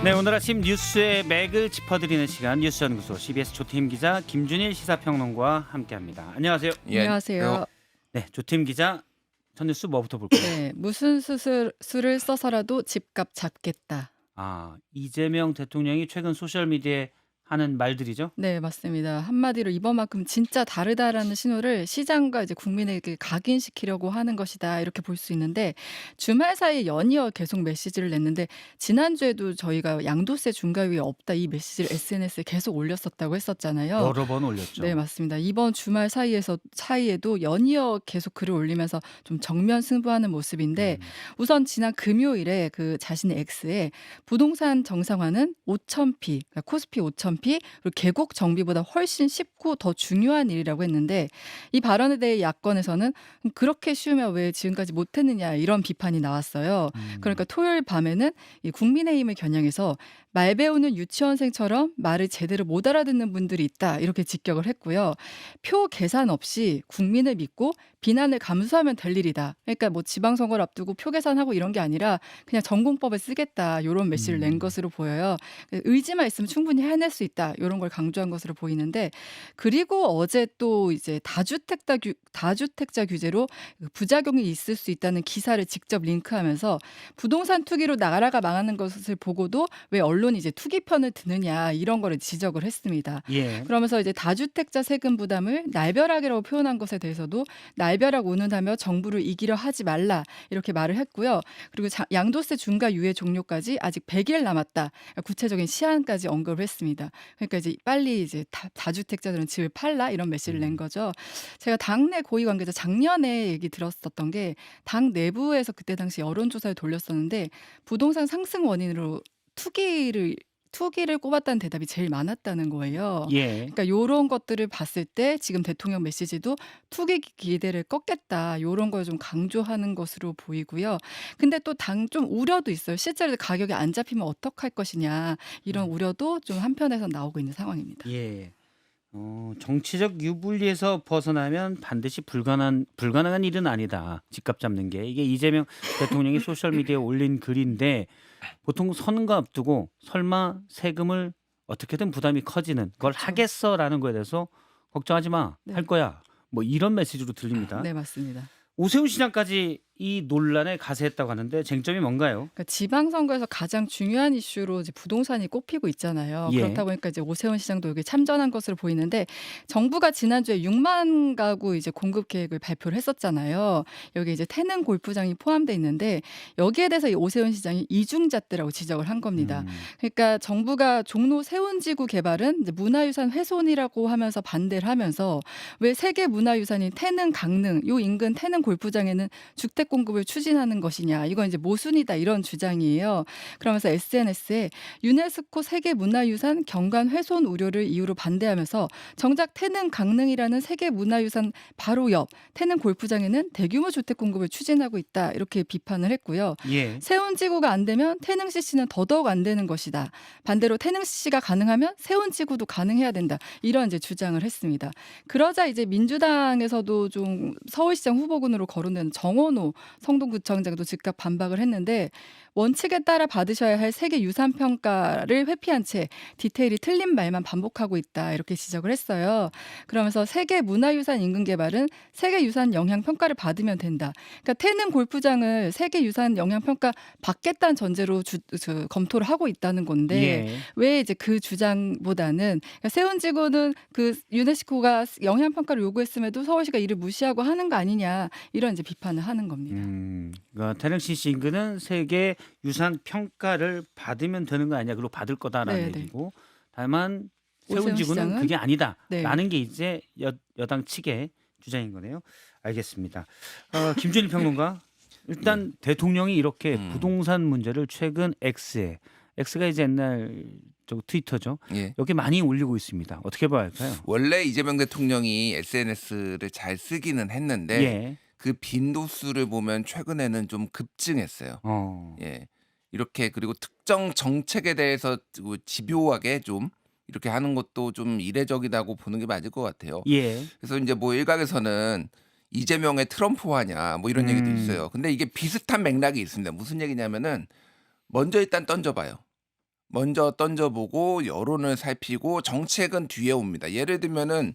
네, 오늘 아침 뉴스의 맥을 짚어드리는 시간 뉴스연구소 CBS 조팀 기자 김준일 시사평론가와 함께합니다. 안녕하세요. 예, 안녕하세요. 네, 조팀 기자 첫 뉴스 뭐부터 볼까요? 네, 무슨 수를 써서라도 집값 잡겠다. 이재명 대통령이 최근 소셜미디어에 하는 말들이죠. 네, 맞습니다. 한마디로 이번만큼 진짜 다르다라는 신호를 시장과 이제 국민에게 각인시키려고 하는 것이다. 이렇게 볼 수 있는데 주말 사이에 연이어 계속 메시지를 냈는데 지난주에도 저희가 양도세 중과율이 없다 이 메시지를 SNS에 계속 올렸었다고 했었잖아요. 여러 번 올렸죠. 네, 맞습니다. 이번 주말 사이에도 연이어 계속 글을 올리면서 좀 정면 승부하는 모습인데 우선 지난 금요일에 그 자신의 X에 부동산 정상화는 5,000피, 그러니까 코스피 5,000피 그리고 계곡 정비보다 훨씬 쉽고 더 중요한 일이라고 했는데 이 발언에 대해 야권에서는 그렇게 쉬우면 왜 지금까지 못했느냐 이런 비판이 나왔어요. 그러니까 토요일 밤에는 이 국민의힘을 겨냥해서 말 배우는 유치원생처럼 말을 제대로 못 알아듣는 분들이 있다 이렇게 직격을 했고요. 표 계산 없이 국민을 믿고 비난을 감수하면 될 일이다. 그러니까 뭐 지방선거를 앞두고 표 계산하고 이런 게 아니라 그냥 전공법을 쓰겠다 이런 메시지를 낸 것으로 보여요. 의지만 있으면 충분히 해낼 수 있다 이런 걸 강조한 것으로 보이는데 그리고 어제 또 이제 다주택자 규제로 부작용이 있을 수 있다는 기사를 직접 링크하면서 부동산 투기로 나라가 망하는 것을 보고도 왜 언론이 이제 투기 편을 드느냐 이런 거를 지적을 했습니다. 예. 그러면서 이제 다주택자 세금 부담을 날벼락이라고 표현한 것에 대해서도 날벼락 운운하며 정부를 이기려 하지 말라 이렇게 말을 했고요. 그리고 양도세 중과 유예 종료까지 아직 100일 남았다. 구체적인 시한까지 언급을 했습니다. 그러니까 이제 빨리 이제 다주택자들은 집을 팔라 이런 메시지를 낸 거죠. 제가 당내 고위 관계자 작년에 얘기 들었었던 게 당 내부에서 그때 당시 여론조사를 돌렸었는데 부동산 상승 원인으로 투기를 꼽았다는 대답이 제일 많았다는 거예요. 예. 그러니까 요런 것들을 봤을 때 지금 대통령 메시지도 투기 기대를 꺾겠다 요런 걸 좀 강조하는 것으로 보이고요. 근데 또 당 좀 우려도 있어요. 실제로 가격이 안 잡히면 어떡할 것이냐 이런 우려도 좀 한편에서 나오고 있는 상황입니다. 예. 정치적 유불리에서 벗어나면 반드시 불가능한 일은 아니다. 집값 잡는 게 이게 이재명 대통령이 소셜미디어에 올린 글인데 보통 선거 앞두고 설마 세금을 어떻게든 부담이 커지는 그걸 그렇죠. 하겠어라는 거에 대해서 걱정하지 마. 네. 할 거야. 뭐 이런 메시지로 들립니다. 네, 맞습니다. 오세훈 시장까지 이 논란에 가세했다고 하는데 쟁점이 뭔가요? 그러니까 지방선거에서 가장 중요한 이슈로 이제 부동산이 꼽히고 있잖아요. 예. 그렇다 보니까 이제 오세훈 시장도 여기 참전한 것으로 보이는데 정부가 지난주에 6만 가구 이제 공급 계획을 발표를 했었잖아요. 여기 이제 태릉 골프장이 포함돼 있는데 여기에 대해서 이 오세훈 시장이 이중잣대라고 지적을 한 겁니다. 그러니까 정부가 종로 세운지구 개발은 이제 문화유산 훼손이라고 하면서 반대를 하면서 왜 세계 문화유산인 태릉 강릉 요 인근 태릉 골프장에는 주택 공급을 추진하는 것이냐 이건 이제 모순이다 이런 주장이에요. 그러면서 SNS에 유네스코 세계문화유산 경관 훼손 우려를 이유로 반대하면서 정작 태릉 강릉이라는 세계문화유산 바로 옆 태릉 골프장에는 대규모 주택 공급을 추진하고 있다 이렇게 비판을 했고요. 예. 세운지구가 안 되면 태릉 CC는 더더욱 안 되는 것이다. 반대로 태릉 CC가 가능하면 세운지구도 가능해야 된다. 이런 이제 주장을 했습니다. 그러자 이제 민주당에서도 좀 서울시장 후보군으로 거론되는 정원호 성동구청장도 즉각 반박을 했는데 원칙에 따라 받으셔야 할 세계 유산 평가를 회피한 채 디테일이 틀린 말만 반복하고 있다 이렇게 지적을 했어요. 그러면서 세계 문화유산 인근 개발은 세계 유산 영향 평가를 받으면 된다. 그러니까 태릉 골프장을 세계 유산 영향 평가 받겠다는 전제로 검토를 하고 있다는 건데 예. 왜 이제 그 주장보다는 그러니까 세운지구는 그 유네스코가 영향 평가를 요구했음에도 서울시가 이를 무시하고 하는 거 아니냐 이런 이제 비판을 하는 겁니다. 그러니까 태릉 CC 인근은 세계 유산 평가를 받으면 되는 거 아니야? 그리고 받을 거다라는 네. 얘기고 다만 오세훈 세운지구는 시장은 그게 아니다라는 네. 게 이제 여당 측의 주장인 거네요. 알겠습니다. 김준일 평론가 일단 대통령이 이렇게 부동산 문제를 최근 X가 이제 옛날 트위터죠. 예. 여기 많이 올리고 있습니다. 어떻게 봐야 할까요? 원래 이재명 대통령이 SNS를 잘 쓰기는 했는데 예. 그 빈도수를 보면 최근에는 좀 급증했어요. 예. 이렇게 그리고 특정 정책에 대해서 집요하게 좀 이렇게 하는 것도 좀 이례적이라고 보는 게 맞을 것 같아요. 예. 그래서 이제 뭐 일각에서는 이재명의 트럼프화냐 뭐 이런 얘기도 있어요. 근데 이게 비슷한 맥락이 있습니다. 무슨 얘기냐면은 먼저 일단 던져봐요. 먼저 던져보고 여론을 살피고 정책은 뒤에 옵니다. 예를 들면은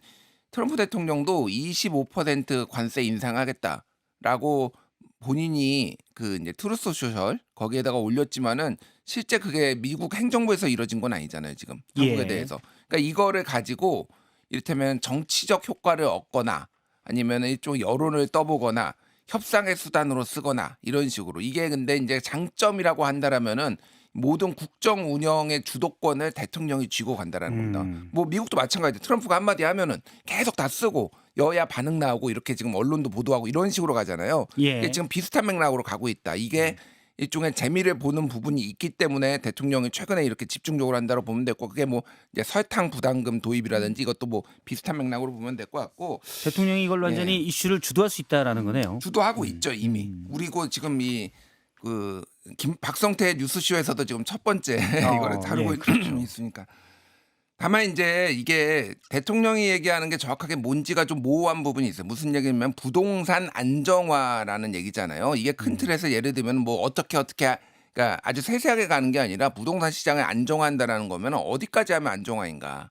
트럼프 대통령도 25% 관세 인상하겠다라고 본인이 그 이제 트루스 소셜 거기에다가 올렸지만은 실제 그게 미국 행정부에서 이뤄진 건 아니잖아요, 지금 한국에 예. 대해서. 그러니까 이거를 가지고 이를테면 정치적 효과를 얻거나 아니면 일종 여론을 떠보거나 협상의 수단으로 쓰거나 이런 식으로. 이게 근데 이제 장점이라고 한다라면은 모든 국정 운영의 주도권을 대통령이 쥐고 간다라는 겁니다. 뭐 미국도 마찬가지죠. 트럼프가 한마디 하면은 계속 다 쓰고 여야 반응 나오고 이렇게 지금 언론도 보도하고 이런 식으로 가잖아요. 이게 예. 지금 비슷한 맥락으로 가고 있다. 이게 일종의 재미를 보는 부분이 있기 때문에 대통령이 최근에 이렇게 집중적으로 한다고 보면 됐고, 그게 뭐 이제 설탕 부담금 도입이라든지 이것도 뭐 비슷한 맥락으로 보면 될 것 같고, 대통령이 이걸 예. 완전히 이슈를 주도할 수 있다라는 거네요. 주도하고 있죠 이미. 그리고 지금 이 그 박성태 뉴스쇼에서도 지금 첫 번째 이거를 다루고 예, 그렇죠. 있으니까. 다만 이제 이게 대통령이 얘기하는 게 정확하게 뭔지가 좀 모호한 부분이 있어요. 무슨 얘기냐면 부동산 안정화라는 얘기잖아요. 이게 큰 틀에서 예를 들면 뭐 어떻게 그러니까 아주 세세하게 가는 게 아니라 부동산 시장을 안정화한다라는 거면 어디까지 하면 안정화인가?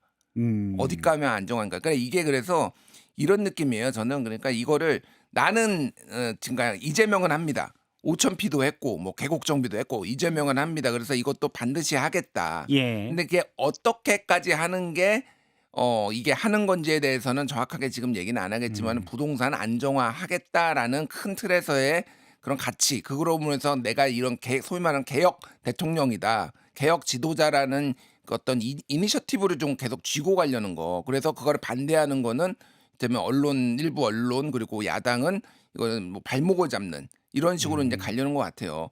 어디까지 하면 안정화인가? 그러니까 이게 그래서 이런 느낌이에요. 저는 그러니까 이거를 나는 지금 이재명은 합니다. 5,000피도 했고 뭐 계곡정비도 했고 이재명은 합니다. 그래서 이것도 반드시 하겠다. 예. 근데 그게 어떻게까지 하는 게 이게 하는 건지에 대해서는 정확하게 지금 얘기는 안 하겠지만 부동산 안정화 하겠다라는 큰 틀에서의 그런 가치, 그거로 보면서 내가 이런 소위 말하는 개혁 대통령이다, 개혁 지도자라는 그 어떤 이니셔티브를 좀 계속 쥐고 가려는 거. 그래서 그거를 반대하는 거는 되면 일부 언론 그리고 야당은 이거는 뭐 발목을 잡는 이런 식으로 이제 가려는 것 같아요.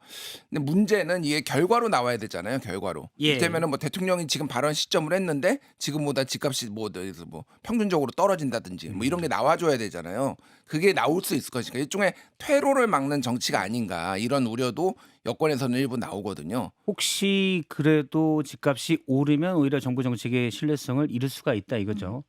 근데 문제는 이게 결과로 나와야 되잖아요. 결과로. 예. 이때면은 뭐 대통령이 지금 발언 시점을 했는데 지금보다 집값이 뭐 평균적으로 떨어진다든지 뭐 이런 게 나와줘야 되잖아요. 그게 나올 수 있을 것이니까 일종의 퇴로를 막는 정치가 아닌가 이런 우려도 여권에서는 일부 나오거든요. 혹시 그래도 집값이 오르면 오히려 정부 정책의 신뢰성을 잃을 수가 있다 이거죠.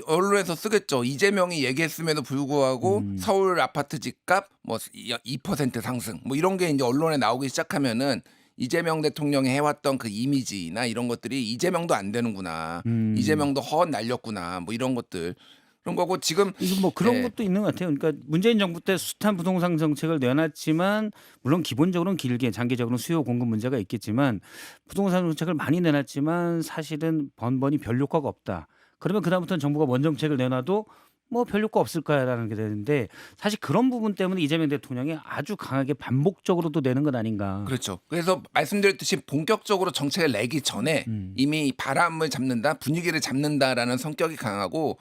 언론에서 쓰겠죠. 이재명이 얘기했음에도 불구하고 서울 아파트 집값 뭐 2% 상승 뭐 이런 게 이제 언론에 나오기 시작하면은 이재명 대통령이 해왔던 그 이미지나 이런 것들이 이재명도 안 되는구나. 이재명도 허언 날렸구나. 뭐 이런 것들. 그런 거고 지금 이거 뭐 그런 예. 것도 있는 것 같아요. 그러니까 문재인 정부 때 숱한 부동산 정책을 내놨지만 물론 기본적으로는 길게 장기적으로는 수요 공급 문제가 있겠지만 부동산 정책을 많이 내놨지만 사실은 번번이 별 효과가 없다. 그러면 그다음부터는 정부가 뭔 정책을 내놔도 뭐 별 효과 없을 거야라는 게 되는데 사실 그런 부분 때문에 이재명 대통령이 아주 강하게 반복적으로도 내는 것 아닌가. 그렇죠. 그래서 말씀드렸듯이 본격적으로 정책을 내기 전에 이미 바람을 잡는다, 분위기를 잡는다라는 성격이 강하고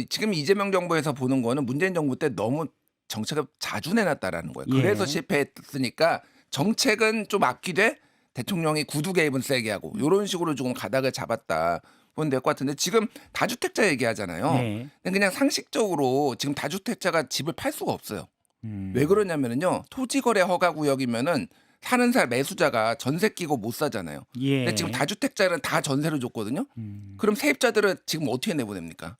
지금 이재명 정부에서 보는 거는 문재인 정부 때 너무 정책을 자주 내놨다라는 거예요. 그래서 예. 실패했으니까 정책은 좀 아끼되 대통령이 구두 개입은 세게 하고 이런 식으로 조금 가닥을 잡았다. 보면 될 것 같은데 지금 다주택자 얘기하잖아요. 예. 근데 그냥 상식적으로 지금 다주택자가 집을 팔 수가 없어요. 왜 그러냐면은요. 토지거래 허가구역이면은 사는 사람 매수자가 전세 끼고 못 사잖아요. 예. 근데 지금 다주택자는 다 전세를 줬거든요. 그럼 세입자들은 지금 어떻게 내보냅니까?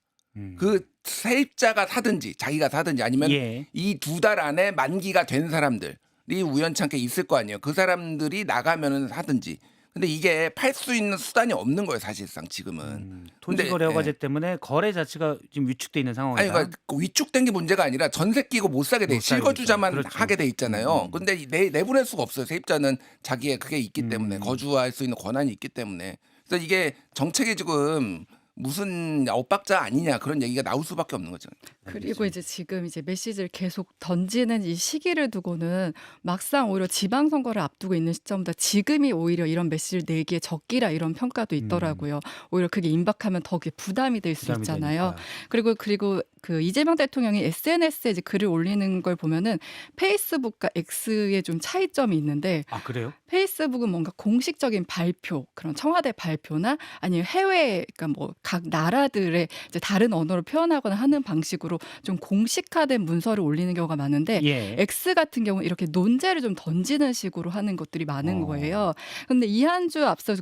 그 세입자가 사든지 자기가 사든지 아니면 예. 이 2달 안에 만기가 된 사람들이 우연찮게 있을 거 아니에요. 그 사람들이 나가면은 사든지. 근데 이게 팔 수 있는 수단이 없는 거예요, 사실상 지금은. 토지 거래 근데, 허가제 때문에 거래 자체가 지금 위축돼 있는 상황이다. 아니 그러니까 위축된 게 문제가 아니라 전세 끼고 못 사게 돼. 못 사게 실거주자만 되죠. 그렇죠. 하게 돼 있잖아요. 근데 내보낼 수가 없어요. 세입자는 자기의 그게 있기 때문에 거주할 수 있는 권한이 있기 때문에. 그래서 이게 정책이 지금 무슨 엇박자 아니냐 그런 얘기가 나올 수밖에 없는 거죠. 그리고 이제 지금 이제 메시지를 계속 던지는 이 시기를 두고는 막상 오히려 지방선거를 앞두고 있는 시점보다 지금이 오히려 이런 메시지를 내기에 적기라 이런 평가도 있더라고요. 오히려 그게 임박하면 더 그게 부담이 될 수 부담이 있잖아요. 되니까. 그리고 그 이재명 대통령이 SNS에 이제 글을 올리는 걸 보면은 페이스북과 X의 좀 차이점이 있는데 아 그래요? 페이스북은 뭔가 공식적인 발표, 그런 청와대 발표나 아니면 해외, 그러니까 뭐 각 나라들의 이제 다른 언어로 표현하거나 하는 방식으로 좀 공식화된 문서를 올리는 경우가 많은데 예. X 같은 경우는 이렇게 논제를 좀 던지는 식으로 하는 것들이 많은 거예요. 근데 이한주 앞서서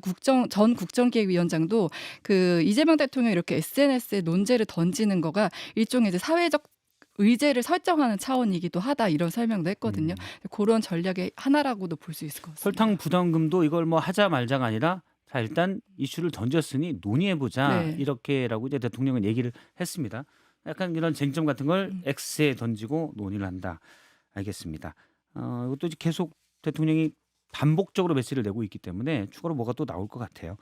전 국정기획위원장도 그 이재명 대통령이 이렇게 SNS에 논제를 던지는 거가 일종의 이제 사회적 의제를 설정하는 차원이기도 하다 이런 설명도 했거든요. 그런 전략의 하나라고도 볼 수 있을 것 같습니다. 설탕 부담금도 이걸 뭐 하자 말자가 아니라 자 일단 이슈를 던졌으니 논의해보자 네. 이렇게라고 이제 대통령은 얘기를 했습니다. 약간 이런 쟁점 같은 걸 음. X에 던지고 논의를 한다. 알겠습니다. 이것도 이제 계속 대통령이 반복적으로 메시지를 내고 있기 때문에 추가로 뭐가 또 나올 것 같아요.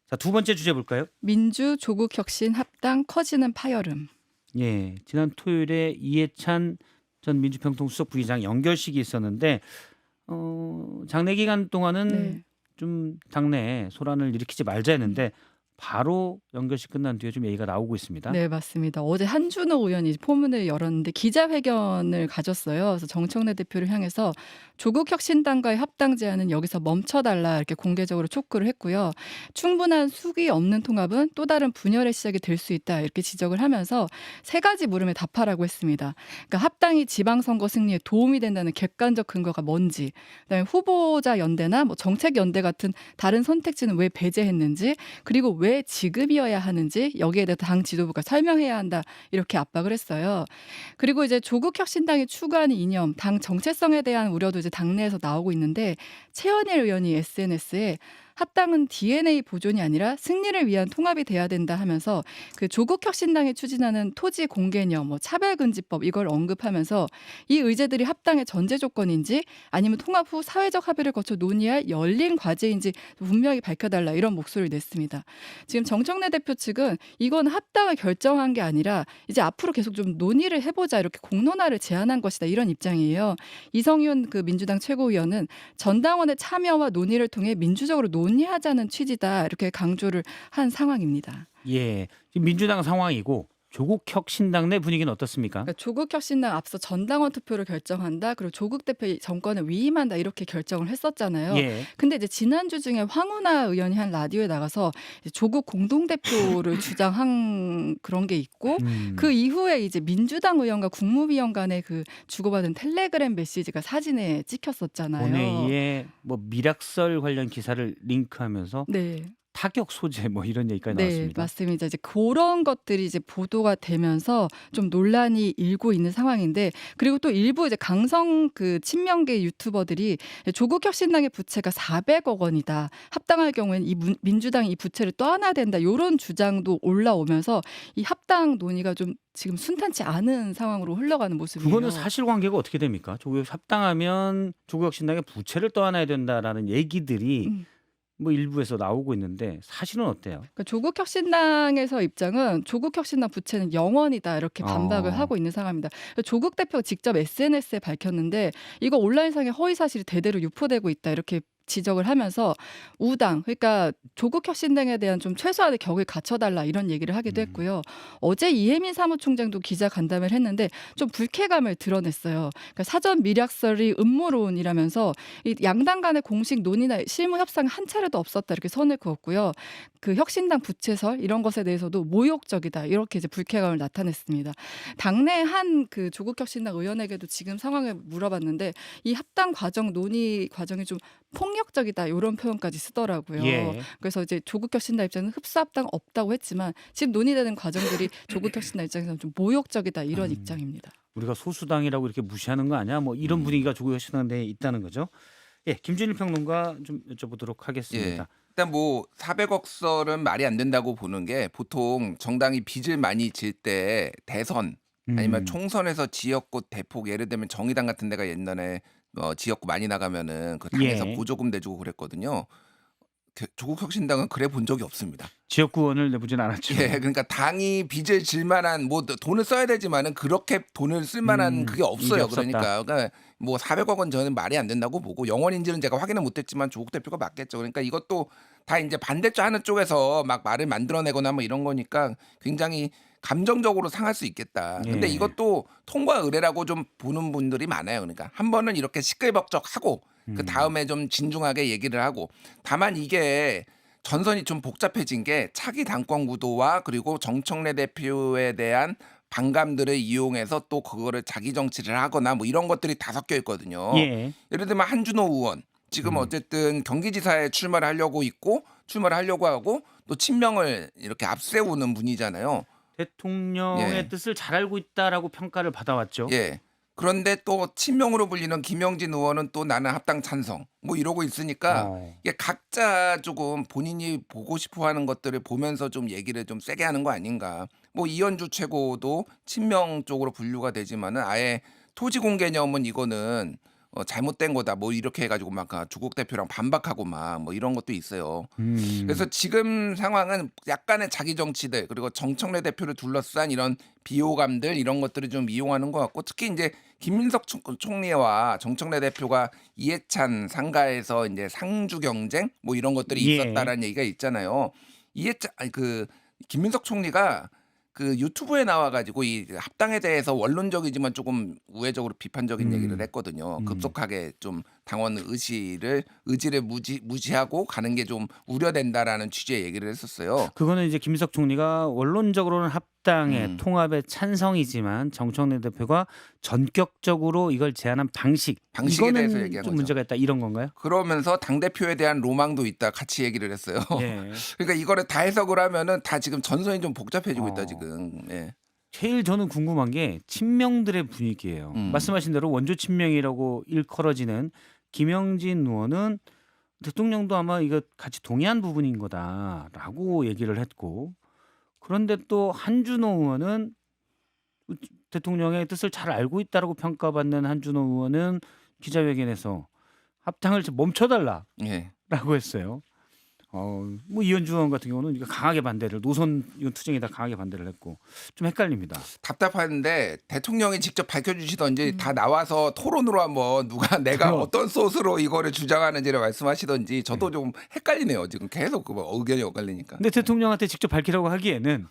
자, 두 번째 주제 볼까요? 민주 조국 혁신 합당 커지는 파열음. 예, 지난 토요일에 이해찬 전 민주평통 수석 부의장 연결식이 있었는데 장례 기간 동안은 네. 좀 당내에 소란을 일으키지 말자 했는데 바로 연결식 끝난 뒤에 좀 얘기가 나오고 있습니다. 네, 맞습니다. 어제 한준호 의원이 포문을 열었는데 기자회견을 가졌어요. 그래서 정청래 대표를 향해서 조국 혁신당과의 합당 제안은 여기서 멈춰달라 이렇게 공개적으로 촉구를 했고요. 충분한 숙의 없는 통합은 또 다른 분열의 시작이 될 수 있다 이렇게 지적을 하면서 세 가지 물음에 답하라고 했습니다. 그러니까 합당이 지방선거 승리에 도움이 된다는 객관적 근거가 뭔지, 그다음에 후보자 연대나 뭐 정책 연대 같은 다른 선택지는 왜 배제했는지, 그리고 왜 지금이어야 하는지 여기에 대해서 당 지도부가 설명해야 한다 이렇게 압박을 했어요. 그리고 이제 조국 혁신당이 추구하는 이념, 당 정체성에 대한 우려도 이제 당내에서 나오고 있는데 최현일 의원이 SNS에 합당은 DNA 보존이 아니라 승리를 위한 통합이 돼야 된다 하면서 그 조국 혁신당이 추진하는 토지 공개념, 뭐 차별금지법 이걸 언급하면서 이 의제들이 합당의 전제 조건인지 아니면 통합 후 사회적 합의를 거쳐 논의할 열린 과제인지 분명히 밝혀달라 이런 목소리를 냈습니다. 지금 정청래 대표 측은 이건 합당을 결정한 게 아니라 이제 앞으로 계속 좀 논의를 해보자 이렇게 공론화를 제안한 것이다 이런 입장이에요. 이성윤 그 민주당 최고위원은 전당원의 참여와 논의를 통해 민주적으로 논의하자는 취지다 이렇게 강조를 한 상황입니다. 예, 지금 민주당 상황이고 조국 혁신당 내 분위기는 어떻습니까? 그러니까 조국 혁신당 앞서 전당원 투표를 결정한다. 그리고 조국 대표 정권을 위임한다 이렇게 결정을 했었잖아요. 예, 근데 이제 지난주 중에 황운하 의원이 한 라디오에 나가서 이제 조국 공동대표를 주장한 그런 게 있고 그 이후에 이제 민주당 의원과 국무위원 간의 그 주고받은 텔레그램 메시지가 사진에 찍혔었잖아요. 본회의에 뭐 미락설 관련 기사를 링크하면서 네. 타격 소재 뭐 이런 얘기까지 네, 나왔습니다. 맞습니다. 이제 그런 것들이 이제 보도가 되면서 좀 논란이 일고 있는 상황인데, 그리고 또 일부 이제 강성 그 친명계 유튜버들이 조국 혁신당의 부채가 400억 원이다. 합당할 경우에는 민주당이 이 부채를 떠안아야 된다. 이런 주장도 올라오면서 이 합당 논의가 좀 지금 순탄치 않은 상황으로 흘러가는 모습이에요. 그거는 사실관계가 어떻게 됩니까? 조국 합당하면 조국 혁신당의 부채를 떠안아야 된다라는 얘기들이 음. 뭐 일부에서 나오고 있는데 사실은 어때요? 그러니까 조국 혁신당에서 입장은 조국 혁신당 부채는 영원이다 이렇게 반박을 하고 있는 상황입니다. 조국 대표가 직접 SNS에 밝혔는데 이거 온라인상의 허위 사실이 대대로 유포되고 있다 이렇게 지적을 하면서 우당, 그러니까 조국 혁신당에 대한 좀 최소한의 격을 갖춰달라 이런 얘기를 하기도 했고요. 어제 이혜민 사무총장도 기자 간담회를 했는데 좀 불쾌감을 드러냈어요. 그러니까 사전 미락설이 음모론이라면서 이 양당 간의 공식 논의나 실무 협상 한 차례도 없었다 이렇게 선을 그었고요. 그 혁신당 부채설 이런 것에 대해서도 모욕적이다 이렇게 이제 불쾌감을 나타냈습니다. 당내 한 그 조국 혁신당 의원에게도 지금 상황을 물어봤는데 이 합당 과정 논의 과정이 좀 폭력적이다 이런 표현까지 쓰더라고요. 예. 그래서 이제 조국 혁신당 입장은 흡수합당 없다고 했지만 지금 논의되는 과정들이 조국 혁신당 입장에서는 좀 모욕적이다 이런 입장입니다. 우리가 소수당이라고 이렇게 무시하는 거 아니야? 뭐 이런 분위기가 조국 혁신당 내에 있다는 거죠. 예, 김준일 평론가 좀 여쭤보도록 하겠습니다. 일단 뭐 400억 설은 말이 안 된다고 보는 게 보통 정당이 빚을 많이 질 때 대선 아니면 총선에서 지역구 대폭 예를 들면 정의당 같은 데가 옛날에 지역구 많이 나가면은 그 당에서 예. 보조금 내주고 그랬거든요. 조국 혁신당은 그래 본 적이 없습니다. 지역구원을 내보진 않았죠. 예, 그러니까 당이 빚을 질 만한 뭐 돈을 써야 되지만은 그렇게 돈을 쓸 만한 그게 일이 없어요. 없었다. 그러니까 뭐 400억 원 저는 말이 안 된다고 보고 영원인지는 제가 확인을 못했지만 조국 대표가 맞겠죠. 그러니까 이것도 다 이제 반대쪽 하는 쪽에서 막 말을 만들어내거나 뭐 이런 거니까 굉장히 감정적으로 상할 수 있겠다. 근데 예. 이것도 통과 의례라고 좀 보는 분들이 많아요. 그러니까 한 번은 이렇게 시끌벅적하고 그 다음에 좀 진중하게 얘기를 하고 다만 이게 전선이 좀 복잡해진 게 차기 당권 구도와 그리고 정청래 대표에 대한 반감들을 이용해서 또 그거를 자기 정치를 하거나 뭐 이런 것들이 다 섞여 있거든요. 예. 예를 들면 한준호 의원 지금 어쨌든 경기지사에 출마를 하려고 하고 또 친명을 이렇게 앞세우는 분이잖아요. 대통령의 예. 뜻을 잘 알고 있다라고 평가를 받아왔죠. 예. 그런데 또 친명으로 불리는 김영진 의원은 또 나는 합당 찬성 뭐 이러고 있으니까 어. 이게 각자 조금 본인이 보고 싶어하는 것들을 보면서 좀 얘기를 좀 세게 하는 거 아닌가. 뭐 이현주 최고도 친명 쪽으로 분류가 되지만은 아예 토지 공개념은 이거는 잘못된 거다 뭐 이렇게 해가지고 막 조국 대표랑 반박하고 막 뭐 이런 것도 있어요. 그래서 지금 상황은 약간의 자기 정치들 그리고 정청래 대표를 둘러싼 이런 비호감들 이런 것들을 좀 이용하는 것 같고 특히 이제 김민석 총리와 정청래 대표가 이해찬 상가에서 이제 상주 경쟁 뭐 이런 것들이 예. 있었다라는 얘기가 있잖아요. 이해찬 아니 그 김민석 총리가 그 유튜브에 나와가지고 이 합당에 대해서 원론적이지만 조금 우회적으로 비판적인 얘기를 했거든요. 급속하게 좀 당원 의지를 무시하고 가는 게 좀 우려된다라는 취지의 얘기를 했었어요. 그거는 이제 김민석 총리가 원론적으로는 합당의 통합에 찬성이지만 정청래 대표가 전격적으로 이걸 제안한 방식에 방식에 대해서 이거는 얘기한 좀 거죠. 문제가 있다 이런 건가요? 그러면서 당 대표에 대한 로망도 있다 같이 얘기를 했어요. 예. 그러니까 이거를 다 해석을 하면은 다 지금 전선이 좀 복잡해지고 있다 어. 지금. 예. 제일 저는 궁금한 게 친명들의 분위기예요. 말씀하신 대로 원조 친명이라고 일컬어지는 김영진 의원은 대통령도 아마 이거 같이 동의한 부분인 거다라고 얘기를 했고 그런데 또 한준호 의원은 대통령의 뜻을 잘 알고 있다라고 평가받는 한준호 의원은 기자회견에서 합당을 멈춰달라라고 예. 했어요. 뭐 이현주 의원 같은 경우는 이거 강하게 반대를 노선 투쟁에다 강하게 반대를 했고 좀 헷갈립니다. 답답한데 대통령이 직접 밝혀주시던지 다 나와서 토론으로 한번 누가 내가 어떤 소스로 이거를 주장하는지를 말씀하시던지 저도 좀 헷갈리네요. 지금 계속 그 의견이 엇갈리니까. 근데 대통령한테 직접 밝히라고 하기에는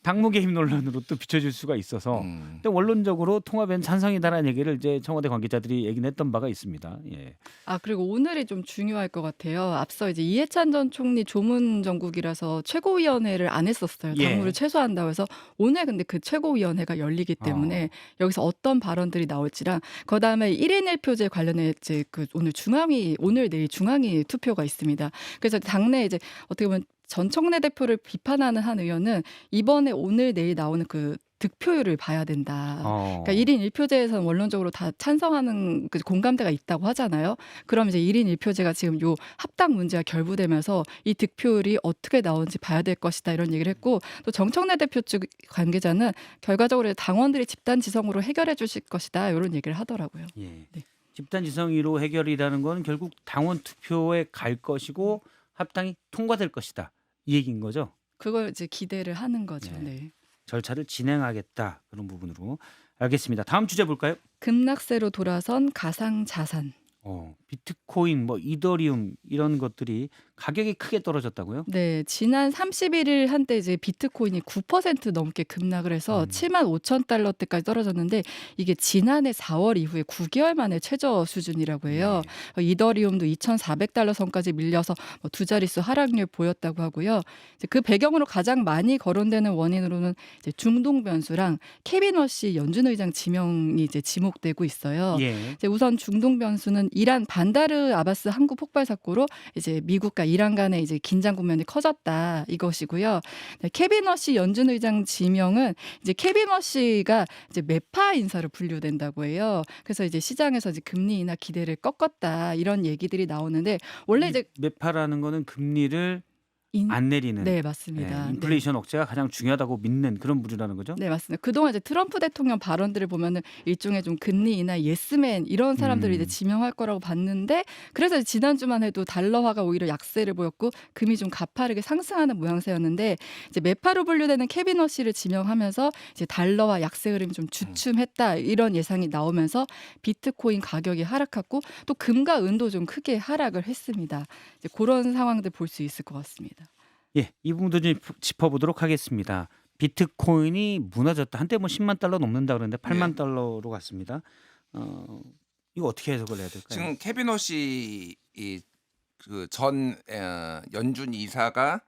당무 개입 논란으로 또 비춰질 수가 있어서 근데 원론적으로 통합엔 찬성이다라는 얘기를 이제 청와대 관계자들이 얘기는 했던 바가 있습니다. 예. 그리고 오늘이 좀 중요할 것 같아요. 앞서 이제 이해찬 전 총리 조문 정국이라서 최고위원회를 안 했었어요. 예. 당무를 최소화한다고 해서 오늘 근데 그 최고위원회가 열리기 때문에 여기서 어떤 발언들이 나올지랑 그다음에 1인 1표제 관련해 이제 그 오늘 내일 중앙위 투표가 있습니다. 그래서 당내 이제 어떻게 보면 전청래 대표를 비판하는 한 의원은 이번에 오늘 내일 나오는 그 득표율을 봐야 된다. 그러니까 1인 1표제에서는 원론적으로 다 찬성하는 그 공감대가 있다고 하잖아요. 그럼 이제 1인 1표제가 지금 요 합당 문제가 결부되면서 이 득표율이 어떻게 나오는지 봐야 될 것이다 이런 얘기를 했고 또 정청래 대표 측 관계자는 결과적으로 당원들이 집단 지성으로 해결해 주실 것이다 이런 얘기를 하더라고요. 예. 네. 집단 지성으로 해결이라는 건 결국 당원 투표에 갈 것이고 합당이 통과될 것이다. 이 얘기인 거죠. 그걸 이제 기대를 하는 거죠. 네. 네. 절차를 진행하겠다. 그런 부분으로. 알겠습니다. 다음 주제 볼까요? 급락세로 돌아선 가상 자산. 비트코인, 뭐 이더리움 이런 것들이 가격이 크게 떨어졌다고요? 네, 지난 31일 한때 이제 비트코인이 9% 넘게 급락을 해서 7만 5천 달러대까지 떨어졌는데 이게 지난해 4월 이후에 9개월 만에 최저 수준이라고 해요. 이더리움도 2,400달러 선까지 밀려서 뭐 두 자릿수 하락률 보였다고 하고요. 이제 그 배경으로 가장 많이 거론되는 원인으로는 이제 중동 변수랑 케빈 워시 연준 의장 지명이 이제 지목되고 있어요. 예. 이제 우선 중동 변수는 이란 반다르 아바스 항구 폭발 사고로 이제 미국과 이란 간의 이제 긴장 국면이 커졌다 이것이고요. 네, 케빈 워시 연준 의장 지명은 이제 케빈 워시가 이제 매파 인사로 분류된다고 해요. 그래서 이제 시장에서 이제 금리 인하 기대를 꺾었다 이런 얘기들이 나오는데 원래 이제 매파라는 거는 금리를 안 내리는 네, 맞습니다. 네. 인플레이션 억제가 가장 중요하다고 믿는 그런 부류라는 거죠? 네, 맞습니다. 그동안 이제 트럼프 대통령 발언들을 보면은 일종의 좀 금리 인하 예스맨 이런 사람들을 이제 지명할 거라고 봤는데 그래서 지난주만 해도 달러화가 오히려 약세를 보였고 금이 좀 가파르게 상승하는 모양새였는데 이제 매파로 분류되는 케빈 워시를 지명하면서 이제 달러화 약세 흐름이 좀 주춤했다 이런 예상이 나오면서 비트코인 가격이 하락했고 또 금과 은도 좀 크게 하락을 했습니다. 이제 그런 상황들 볼 수 있을 것 같습니다. 예, 이 부분도 좀 짚어보도록 하겠습니다. 비트코인이 무너졌다. 한때 뭐 10만 달러 넘는다 그러는데 8만 달러로 갔습니다. 이거 어떻게 해석을 해야 될까요? 지금 케빈 워시 그전 연준 이사가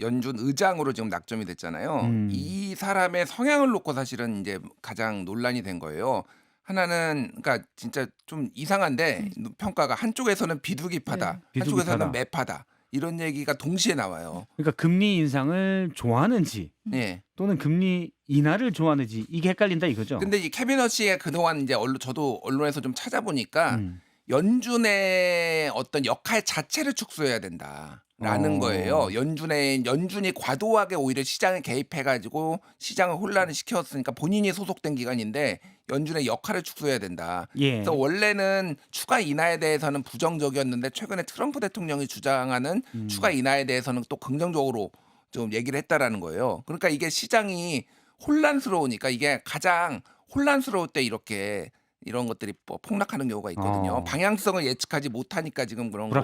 연준 의장으로 지금 낙점이 됐잖아요. 이 사람의 성향을 놓고 사실은 이제 가장 논란이 된 거예요. 하나는 그러니까 진짜 좀 이상한데 평가가 한쪽에서는 비두기파다, 네. 한쪽에서는 비두기파다. 매파다 이런 얘기가 동시에 나와요. 그러니까 금리 인상을 좋아하는지 네. 또는 금리 인하를 좋아하는지 이게 헷갈린다 이거죠. 근데 이 캐비너시의 그동안 이제 저도 언론에서 좀 찾아보니까 음. 연준의 어떤 역할 자체를 축소해야 된다라는 거예요. 연준이 과도하게 오히려 시장에 개입해 가지고 시장을 혼란을 시켰으니까 본인이 소속된 기관인데 연준의 역할을 축소해야 된다. 예. 그래서 원래는 추가 인하에 대해서는 부정적이었는데 최근에 트럼프 대통령이 주장하는 추가 인하에 대해서는 또 긍정적으로 좀 얘기를 했다라는 거예요. 그러니까 이게 시장이 혼란스러우니까 이게 가장 혼란스러울 때 이렇게 이런 것들이 폭락하는 경우가 있거든요. 방향성을 예측하지 못하니까 지금 그런 거고.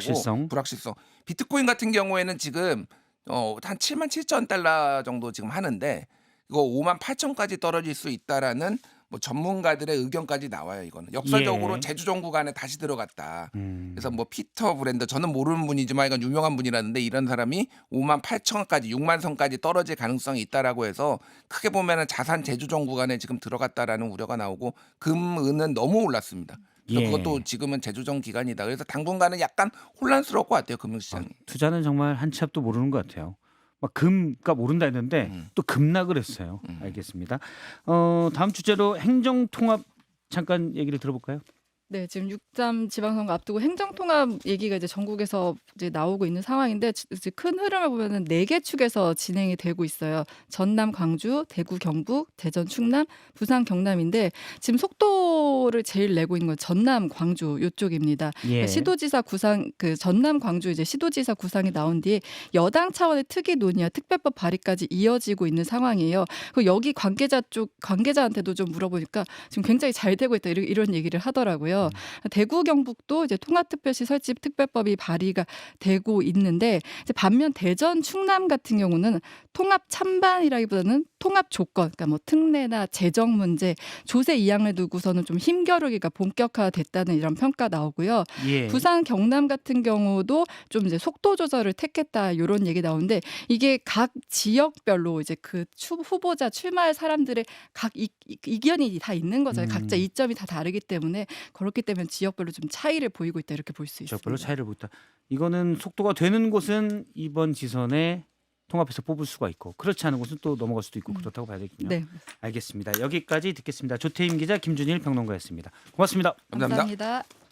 불확실성. 비트코인 같은 경우에는 지금 한 7만 7천 달러 정도 지금 하는데 이거 5만 8천까지 떨어질 수 있다라는 뭐 전문가들의 의견까지 나와요. 이거는 역사적으로 예. 제주종 구간에 다시 들어갔다. 음. 그래서 뭐 피터 브랜더 저는 모르는 분이지만 이건 유명한 분이라는데 이런 사람이 5만 8천까지 6만 선까지 떨어질 가능성이 있다라고 해서 크게 보면은 자산 제주종 구간에 지금 들어갔다라는 우려가 나오고 금은은 너무 올랐습니다. 그래서 예. 그것도 지금은 제주종 기간이다. 그래서 당분간은 약간 혼란스러울 것 같아요. 금융시장이. 투자는 정말 한 치 앞도 모르는 것 같아요. 막 금가 모른다 했는데 또 급락을 했어요. 알겠습니다. 다음 주제로 행정통합 잠깐 얘기를 들어볼까요? 네, 지금 6.3 지방선거 앞두고 행정통합 얘기가 이제 전국에서 이제 나오고 있는 상황인데 이제 큰 흐름을 보면은 4개 축에서 진행이 되고 있어요. 전남, 광주, 대구, 경북, 대전, 충남, 부산, 경남인데 지금 속도를 제일 내고 있는 건 전남, 광주 이쪽입니다. 예. 시도지사 구상 그 전남, 광주 이제 시도지사 구상이 나온 뒤에 여당 차원의 특위 논의와 특별법 발의까지 이어지고 있는 상황이에요. 그 여기 관계자한테도 좀 물어보니까 지금 굉장히 잘 되고 있다 이런 얘기를 하더라고요. 대구 경북도 이제 통합특별시 설치 특별법이 발의가 되고 있는데 이제 반면 대전 충남 같은 경우는 통합 찬반이라기보다는 통합 조건, 그러니까 뭐 특례나 재정 문제, 조세 이양을 두고서는 좀 힘겨루기가 본격화됐다는 이런 평가 나오고요. 예. 부산 경남 같은 경우도 좀 이제 속도 조절을 택했다 이런 얘기 나오는데 이게 각 지역별로 이제 그 후보자 출마할 사람들의 각 이견이 다 있는 거죠. 각자 이점이 다 다르기 때문에 그렇기 때문에 지역별로 좀 차이를 보이고 있다 이렇게 볼 수 있습니다. 지역별로 차이를 보다. 이거는 속도가 되는 곳은 이번 지선에 통합해서 뽑을 수가 있고 그렇지 않은 곳은 또 넘어갈 수도 있고 그렇다고 봐야 되겠군요. 네, 알겠습니다. 여기까지 듣겠습니다. 조태임 기자, 김준일 평론가였습니다. 고맙습니다. 감사합니다. 감사합니다.